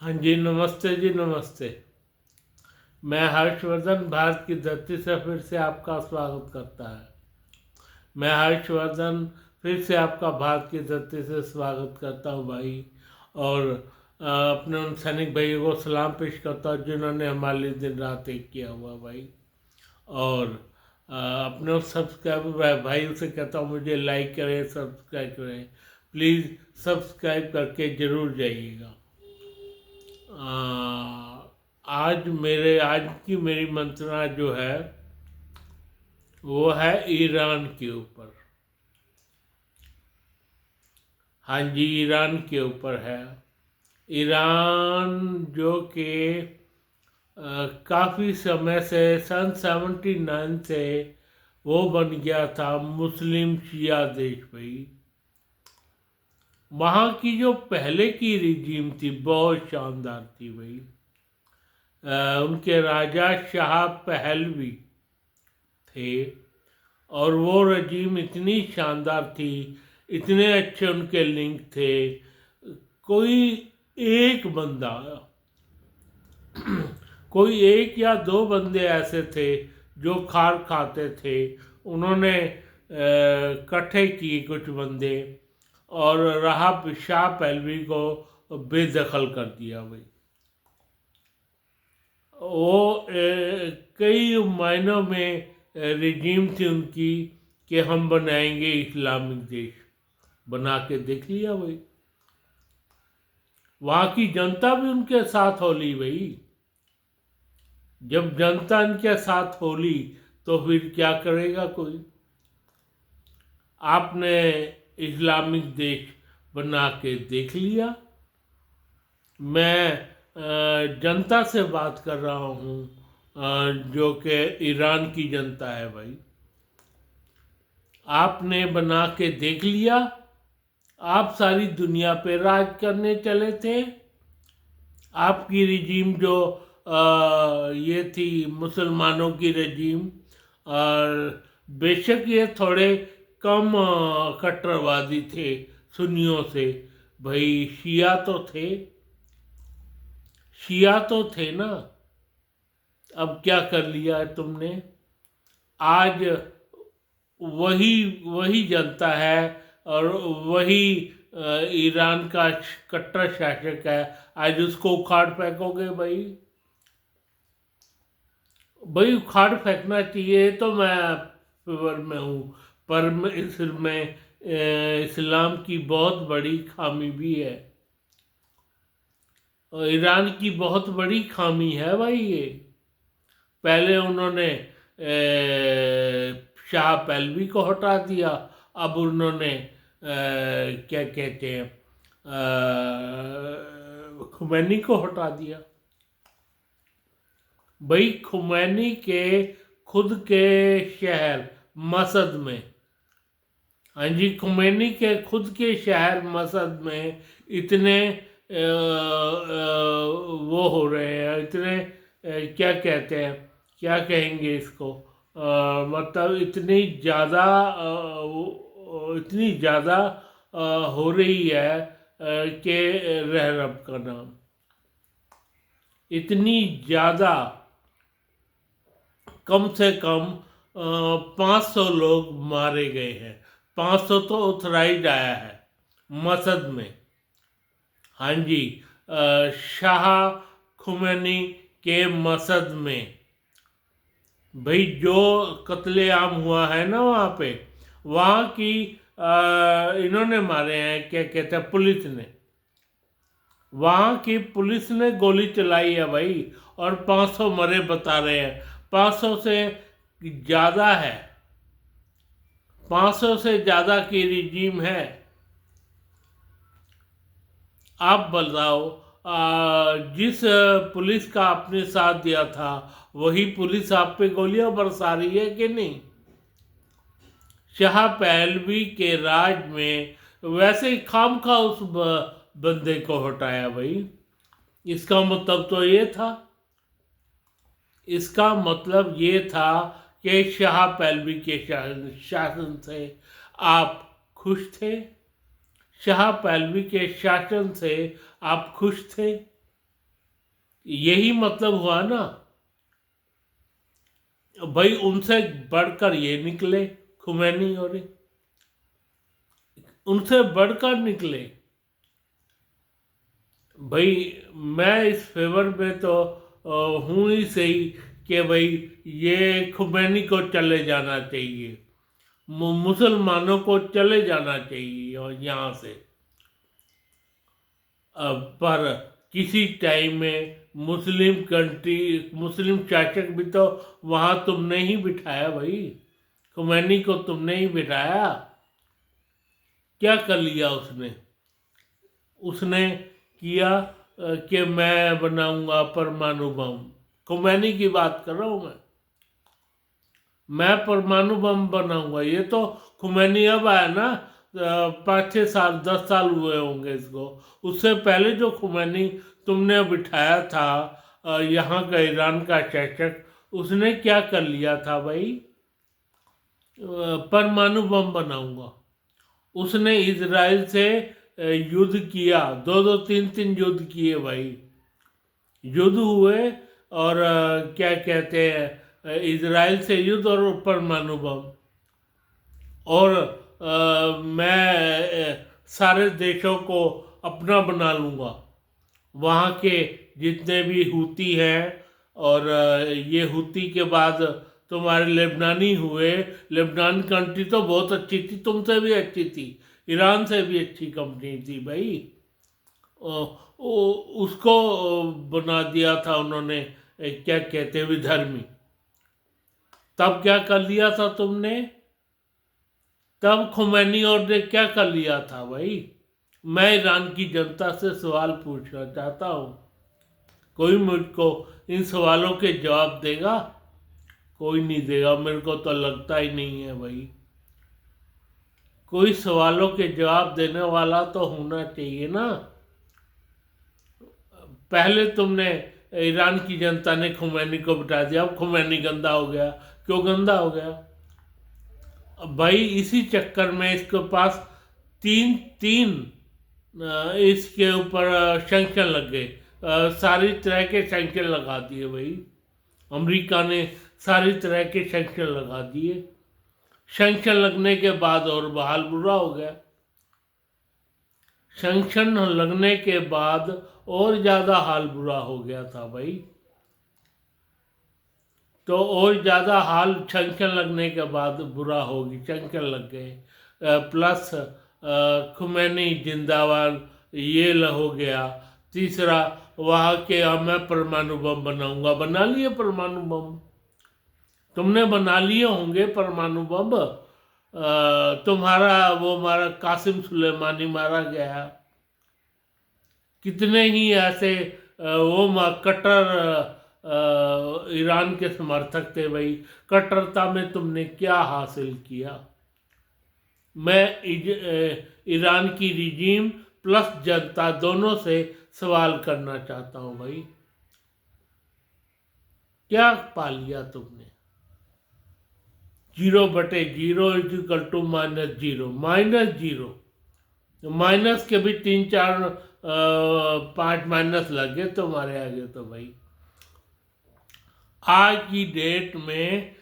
हाँ जी, नमस्ते जी, नमस्ते। मैं हर्षवर्धन भारत की धरती से फिर से आपका स्वागत करता है। मैं हर्षवर्धन फिर से आपका भारत की धरती से स्वागत करता हूँ भाई। और अपने उन सैनिक भाइयों को सलाम पेश करता हूँ जिन्होंने हमारे लिए दिन रात एक किया हुआ भाई। और अपने उस सब्सक्राइबर भाई से कहता हूँ मुझे लाइक करें, सब्सक्राइब करें। प्लीज़ सब्सक्राइब करके ज़रूर जाइएगा। आज की मेरी मंत्रणा जो है वो है ईरान के ऊपर। हाँ जी, ईरान के ऊपर है। ईरान जो कि काफ़ी समय से सन 79 से वो बन गया था मुस्लिम शिया देश भाई। वहाँ की जो पहले की रिजीम थी बहुत शानदार थी भाई। उनके राजा शाह पहलवी थे और वो रजीम इतनी शानदार थी, इतने अच्छे उनके लिंक थे। कोई एक बंदा कोई एक या दो बंदे ऐसे थे जो खार खाते थे। उन्होंने इकट्ठे किए कुछ बंदे और रहा शाह पहलवी को बेदखल कर दिया भाई। वो कई मायनों में रिजीम थी उनकी कि हम बनाएंगे इस्लामिक देश। बना के देख लिया भाई। वहाँ की जनता भी उनके साथ होली भाई। जब जनता इनके साथ होली तो फिर क्या करेगा कोई। आपने इस्लामिक देश बना के देख लिया। मैं जनता से बात कर रहा हूँ, जो कि ईरान की जनता है भाई। आपने बना के देख लिया। आप सारी दुनिया पे राज करने चले थे। आपकी रजीम जो ये थी मुसलमानों की रजीम, और बेशक ये थोड़े कम कट्टरवादी थे सुन्नियों से। भाई शिया तो थे ना। अब क्या कर लिया है तुमने। आज वही वही जनता है और वही ईरान का कट्टर शासक है। आज उसको उखाड़ फेंकोगे भाई। भाई उखाड़ फेंकना चाहिए तो मैं फेवर में हूँ। पर इसमें इस्लाम की बहुत बड़ी खामी भी है। और ईरान की बहुत बड़ी खामी है भाई ये। पहले उन्होंने शाह पहलवी को हटा दिया। अब उन्होंने क्या कहते हैं, खुमैनी को हटा दिया। भाई खुमैनी के खुद के शहर मसद में, हाँ जी, खुमैनी के खुद के शहर मसद में इतने वो हो रहे हैं, इतने क्या कहते हैं, क्या कहेंगे इसको, मतलब इतनी ज़्यादा हो रही है कि रह रब का नाम। इतनी ज़्यादा, कम से कम 500 लोग मारे गए हैं। 500 तो ऑथराइज आया है मसद में। हाँ जी, शाह खुमैनी के मसद में भाई जो कत्लेआम हुआ है ना वहाँ पे, वहाँ की इन्होंने मारे हैं, क्या कहते हैं, पुलिस ने। वहाँ की पुलिस ने गोली चलाई है भाई। और 500 मरे बता रहे हैं। 500 से ज़्यादा है। 500 से ज़्यादा की रिजीम है। आप बताओ, जिस पुलिस का आपने साथ दिया था वही पुलिस आप पे गोलियां बरसा रही है कि नहीं। शाह पहलवी के राज में वैसे ही खामखा उस बंदे को हटाया भाई। इसका मतलब तो ये था, इसका मतलब ये था कि शाह पहलवी के शासन से आप खुश थे। शाह पहलवी के शासन से आप खुश थे। यही मतलब हुआ ना भाई, उनसे बढ़कर ये निकले खुमैनी, और उनसे बढ़कर निकले भाई। मैं इस फेवर में तो हूँ ही सही कि भाई ये खुमैनी को चले जाना चाहिए, मुसलमानों को चले जाना चाहिए और यहाँ से। पर किसी टाइम में मुस्लिम कंट्री, मुस्लिम शासक भी तो वहाँ तुमने ही बिठाया भाई, खुमैनी को तुमने ही बिठाया। क्या कर लिया उसने? उसने किया कि मैं बनाऊंगा परमाणु बम। खुमैनी की बात कर रहा हूँ मैं परमाणु बम बनाऊंगा। ये तो खुमैनी अब आया ना, 5-6 साल 10 साल हुए होंगे इसको। उससे पहले जो खुमैनी तुमने बिठाया था यहाँ का ईरान का शासक, उसने क्या कर लिया था भाई? परमाणु बम बनाऊंगा। उसने इजराइल से युद्ध किया, 2-2 3-3 युद्ध किए भाई, युद्ध हुए। और क्या कहते हैं, इजराइल से युद्ध और परमाणु बम। और मैं सारे देशों को अपना बना लूँगा, वहाँ के जितने भी हूती हैं। और ये हूती के बाद तुम्हारे लेबनानी हुए। लेबनान कंट्री तो बहुत अच्छी थी, तुमसे भी अच्छी थी, ईरान से भी अच्छी कंपनी थी भाई। उसको बना दिया था उन्होंने, क्या कहते हैं, विधर्मी। तब क्या कर लिया था तुमने? तब खुमैनी और ने क्या कर लिया था भाई? मैं ईरान की जनता से सवाल पूछना चाहता हूँ, कोई मुझको इन सवालों के जवाब देगा? कोई नहीं देगा, मेरे को तो लगता ही नहीं है भाई। कोई सवालों के जवाब देने वाला तो होना चाहिए ना। पहले तुमने, ईरान की जनता ने खुमैनी को बिठा दिया, अब खुमैनी गंदा हो गया। क्यों गंदा हो गया? भाई इसी चक्कर में इसके पास तीन तीन इसके ऊपर सैंक्शन लग गए, सारी तरह के सैंक्शन लगा दिए भाई। अमेरिका ने सारी तरह के सैंक्शन लगा दिए। सैंक्शन लगने के बाद और हाल बुरा हो गया। सैंक्शन लगने के बाद और ज़्यादा हाल बुरा हो गया था भाई। तो और ज़्यादा हाल सैंक्शन लगने के बाद बुरा होगी, सैंक्शन लग गए। प्लस खुमैनी जिंदाबाद ये हो गया। तीसरा, वहाँ के मैं परमाणु बम बनाऊंगा। बना लिए परमाणु बम, तुमने बना लिए होंगे परमाणु बम। तुम्हारा वो मारा, कासिम सुलेमानी मारा गया। कितने ही ऐसे वो कट्टर ईरान के समर्थक थे भाई। कट्टरता में तुमने क्या हासिल किया? मैं ईरान की रिजीम प्लस जनता दोनों से सवाल करना चाहता हूं भाई, क्या पा लिया तुमने? 0/0 = -0, -0। माइनस के भी 3-4 5 माइनस लगे तुम्हारे आगे तो भाई। आज की डेट में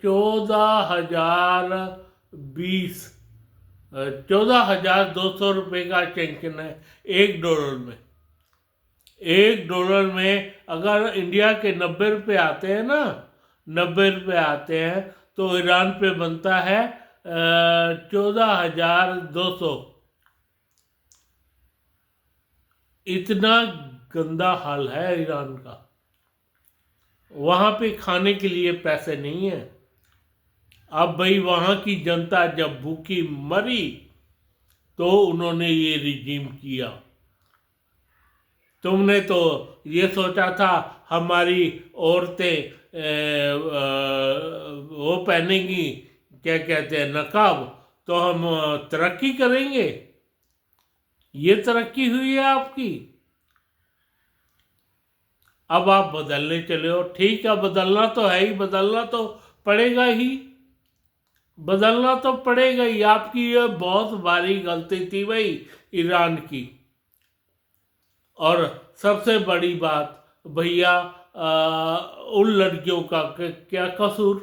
14,020 14,200 रुपये का सैंक्शन है $1 में। $1 में अगर इंडिया के 90 रुपये आते हैं ना, 90 रुपये आते हैं, तो ईरान पे बनता है 14,200। इतना गंदा हाल है ईरान का। वहाँ पे खाने के लिए पैसे नहीं है। अब भाई वहाँ की जनता जब भूखी मरी तो उन्होंने ये रिजीम किया। तुमने तो ये सोचा था हमारी औरतें वो पहनेंगी, क्या कहते हैं, नकाब, तो हम तरक्की करेंगे। ये तरक्की हुई है आपकी। अब आप बदलने चले हो, ठीक है, बदलना तो है ही, बदलना तो पड़ेगा ही, बदलना तो पड़ेगा ही। आपकी ये बहुत भारी गलती थी भाई ईरान की। और सबसे बड़ी बात भैया, उन लड़कियों का क्या कसूर?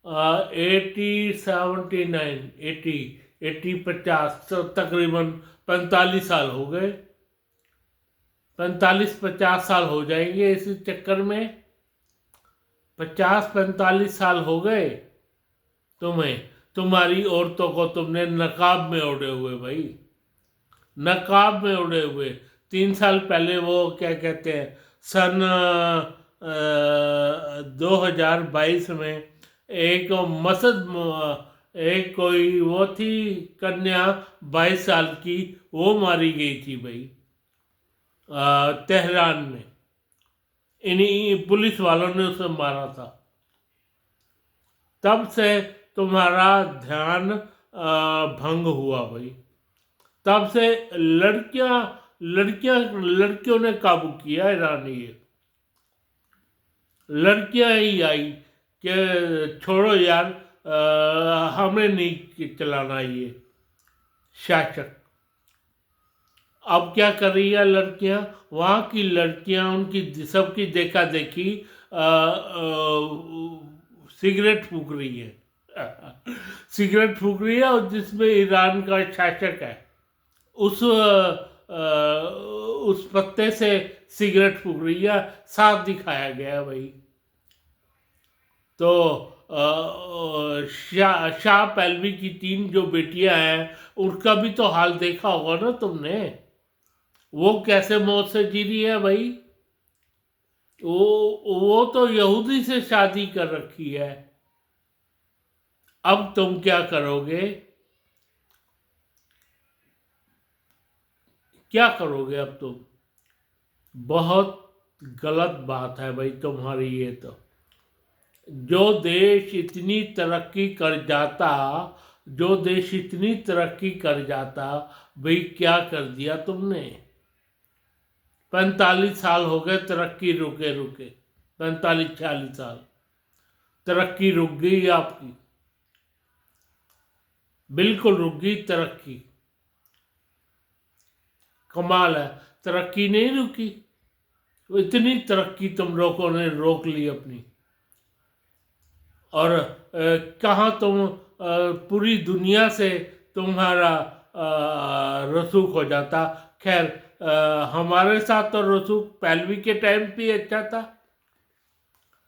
80 79 80 80 50 तो तकरीबन 45 साल हो गए। 45 50 साल हो जाएंगे इसी चक्कर में। 50 45 साल हो गए तुम्हें, तुम्हारी औरतों को तुमने नकाब में ओढ़े हुए भाई, नकाब में ओढ़े हुए। 3 साल पहले वो क्या कहते हैं, सन 2022 में एक एक कोई वो थी कन्या 22 साल की, वो मारी गई थी भाई, तेहरान में। इन्हीं पुलिस वालों ने उसे मारा था। तब से तुम्हारा ध्यान भंग हुआ भाई। तब से लड़कियां लड़कियां लड़कियों ने काबू किया ईरान। ये लड़कियां ही आई कि छोड़ो यार, हमें नहीं चलाना ये शासक। अब क्या कर रही है लड़कियां? वहाँ की लड़कियां, उनकी सबकी देखा देखी सिगरेट फूक रही है। सिगरेट फूक रही है, और जिसमें ईरान का शासक है उस पत्ते से सिगरेट फूक रही है, साफ दिखाया गया है भाई। तो शाह पहलवी की 3 जो बेटियां हैं, उनका भी तो हाल देखा होगा ना तुमने। वो कैसे मौत से जी रही है भाई। वो तो यहूदी से शादी कर रखी है। अब तुम क्या करोगे? क्या करोगे अब तुम? बहुत गलत बात है भाई तुम्हारी ये तो। जो देश इतनी तरक्की कर जाता, जो देश इतनी तरक्की कर जाता, भाई क्या कर दिया तुमने? 45 साल हो गए तरक्की रुके रुके, 45 46 साल तरक्की रुक गई आपकी, बिल्कुल रुक गई तरक्की। कमाल है, तरक्की नहीं रुकी। इतनी तरक्की तुम लोगों ने रोक ली अपनी। और कहाँ तुम, पूरी दुनिया से तुम्हारा रसूख हो जाता। खैर, हमारे साथ तो रसूख पहलवी के टाइम पे अच्छा था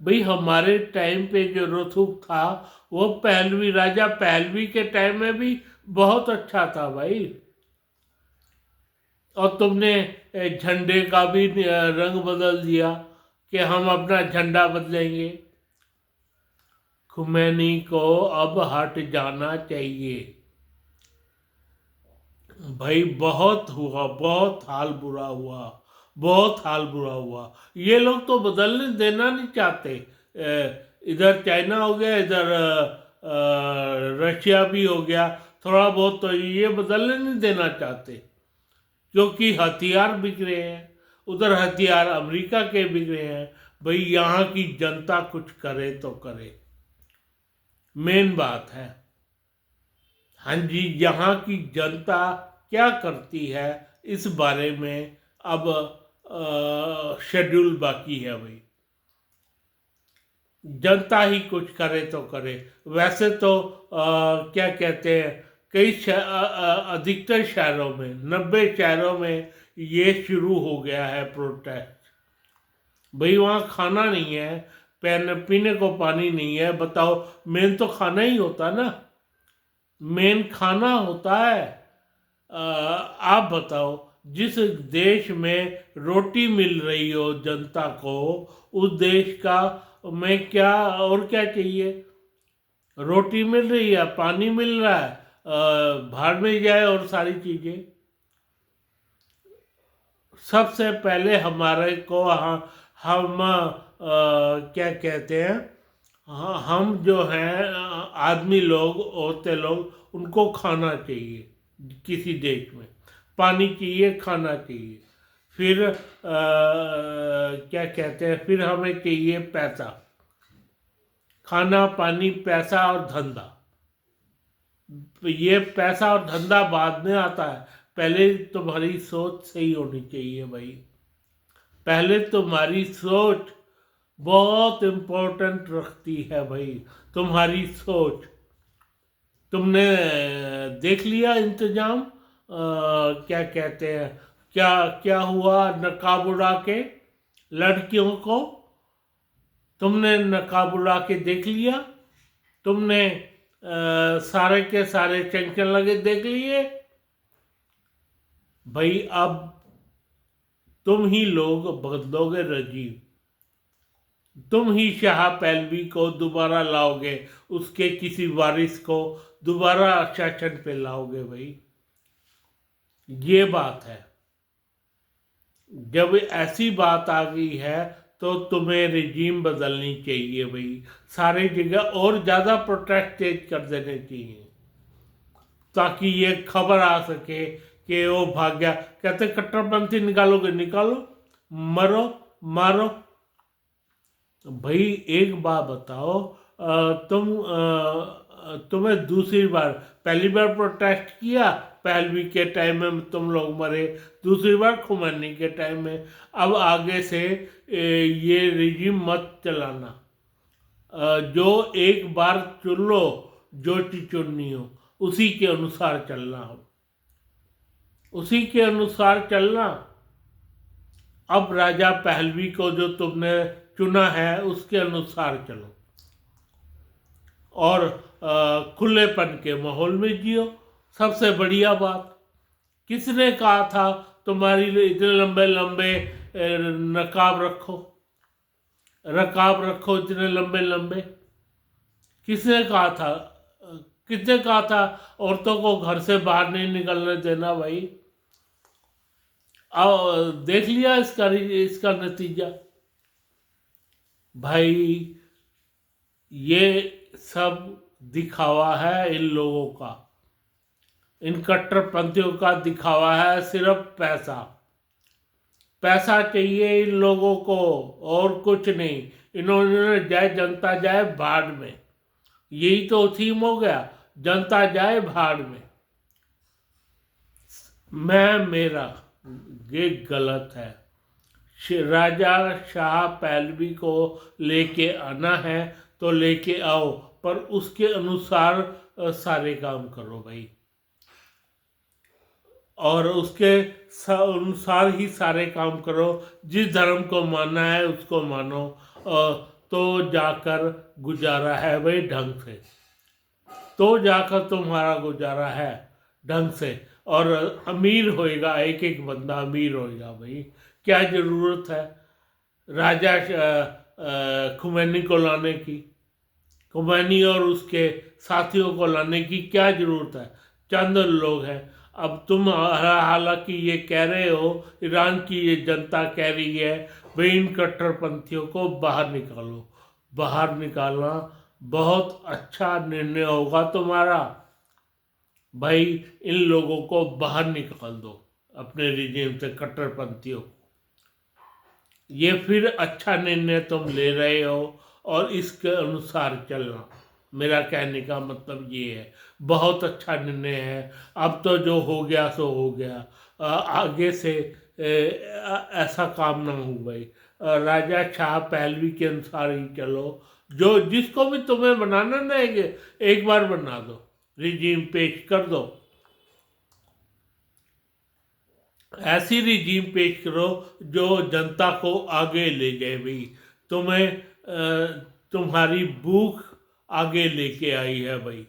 भाई। हमारे टाइम पे जो रसूख था, वो पहलवी, राजा पहलवी के टाइम में भी बहुत अच्छा था भाई। और तुमने झंडे का भी रंग बदल दिया कि हम अपना झंडा बदलेंगे। खुमैनी को अब हट जाना चाहिए भाई। बहुत हुआ, बहुत हाल बुरा हुआ, बहुत हाल बुरा हुआ। ये लोग तो बदलने देना नहीं चाहते। इधर चाइना हो गया, इधर रशिया भी हो गया, थोड़ा बहुत तो ये बदलने नहीं देना चाहते, क्योंकि हथियार बिक रहे हैं। उधर हथियार अमेरिका के बिक रहे हैं भाई। यहाँ की जनता कुछ करे तो करे, मेन बात है। हाँ जी, यहाँ की जनता क्या करती है इस बारे में अब शेड्यूल बाकी है भाई। जनता ही कुछ करे तो करे। वैसे तो क्या कहते हैं, अधिकतर शहरों में, 90 शहरों में ये शुरू हो गया है प्रोटेस्ट। भाई वहाँ खाना नहीं है, पीने को पानी नहीं है। बताओ, मेन तो खाना ही होता ना, मेन खाना होता है। आप बताओ, जिस देश में रोटी मिल रही हो जनता को, उस देश का में क्या और क्या चाहिए? रोटी मिल रही है, पानी मिल रहा है, भाड़ में जाए और सारी चीजें। सबसे पहले हमारे को हम क्या कहते हैं, हम जो हैं आदमी लोग, औरतें लोग, उनको खाना चाहिए। किसी देश में पानी चाहिए, खाना चाहिए। फिर क्या कहते हैं, फिर हमें चाहिए पैसा। खाना, पानी, पैसा और धंधा। ये पैसा और धंधा बाद में आता है। पहले तुम्हारी सोच सही होनी चाहिए भाई। पहले तुम्हारी सोच बहुत इम्पोर्टेंट रखती है भाई। तुम्हारी सोच। तुमने देख लिया इंतजाम, क्या कहते हैं, क्या क्या हुआ नकाब उड़ा के लड़कियों को? तुमने नकाब उड़ा के देख लिया? तुमने सारे के सारे चंचल लगे देख लिए भाई। अब तुम ही लोग बदलोगे रजीव। तुम ही शाह पहलवी को दोबारा लाओगे, उसके किसी वारिस को दोबारा शासन पे लाओगे भाई। ये बात है। जब ऐसी बात आ गई है तो तुम्हें रिजीम बदलनी चाहिए भाई। सारी जगह और ज़्यादा प्रोटेस्ट तेज कर देने चाहिए ताकि ये खबर आ सके कि वो भाग गया। कहते कट्टरपंथी निकालोगे निकालो, मरो मारो भाई। एक बात बताओ, तुम्हें दूसरी बार, पहली बार प्रोटेस्ट किया पहलवी के टाइम में तुम लोग मरे, दूसरी बार खुमैनी के टाइम में। अब आगे से ये रिजीम मत चलाना। जो एक बार चुन लो, जो चुननी हो उसी के अनुसार चलना हो, उसी के अनुसार चलना। अब राजा पहलवी को जो तुमने चुना है उसके अनुसार चलो और खुलेपन के माहौल में जियो। सबसे बढ़िया बात, किसने कहा था तुम्हारी इतने लंबे लंबे नकाब रखो, रकाब रखो इतने लंबे लंबे? किसने कहा था? किसने कहा था औरतों को घर से बाहर नहीं निकलने देना भाई? अब देख लिया इसका नतीजा भाई। ये सब दिखावा है इन लोगों का, इन कट्टरपंथियों का दिखावा है। सिर्फ पैसा, पैसा चाहिए इन लोगों को और कुछ नहीं। इन्होंने जाए जनता जाए भाड़ में, यही तो थीम हो गया, जनता जाए भाड़ में। मैं मेरा, ये गलत है। राजा शाह पहलवी को लेके आना है तो लेके आओ, पर उसके अनुसार सारे काम करो भाई, और उसके अनुसार ही सारे काम करो। जिस धर्म को मानना है उसको मानो, तो जाकर गुजारा है भाई ढंग से, तो जाकर तुम्हारा गुजारा है ढंग से। और अमीर होएगा, एक एक बंदा अमीर होएगा भाई। क्या ज़रूरत है राजा खुमैनी को लाने की? खुमैनी और उसके साथियों को लाने की क्या ज़रूरत है? चंद लोग हैं। अब तुम हालांकि ये कह रहे हो, ईरान की ये जनता कह रही है भाई इन कट्टरपंथियों को बाहर निकालो। बाहर निकालना बहुत अच्छा निर्णय होगा तुम्हारा भाई। इन लोगों को बाहर निकाल दो अपने रिजीम से, कट्टरपंथियों को। ये फिर अच्छा निर्णय तुम ले रहे हो और इसके अनुसार चलना। मेरा कहने का मतलब ये है, बहुत अच्छा निर्णय है। अब तो जो हो गया सो हो गया, आगे से ऐसा काम ना हो भाई। राजा शाह पहलवी के अनुसार ही चलो। जो जिसको भी तुम्हें बनाना ना, एक बार बना दो, रिजीम पेश कर दो। ऐसी रिजीम पेश करो जो जनता को आगे ले जाए भाई। तुम्हें तुम्हारी भूख आगे लेके आई है भाई,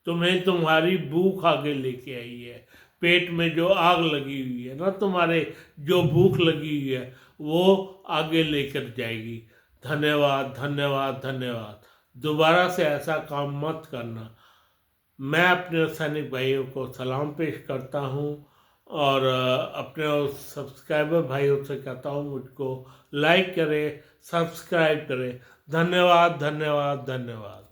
तुम्हें तुम्हारी भूख आगे लेके आई है। पेट में जो आग लगी हुई है ना तुम्हारे, जो भूख लगी हुई है वो आगे लेकर जाएगी। धन्यवाद धन्यवाद धन्यवाद। दोबारा से ऐसा काम मत करना। मैं अपने सैनिक भाइयों को सलाम पेश करता हूँ और अपने सब्सक्राइबर भाइयों से कहता हूँ मुझको लाइक करें, सब्सक्राइब करें। धन्यवाद धन्यवाद धन्यवाद।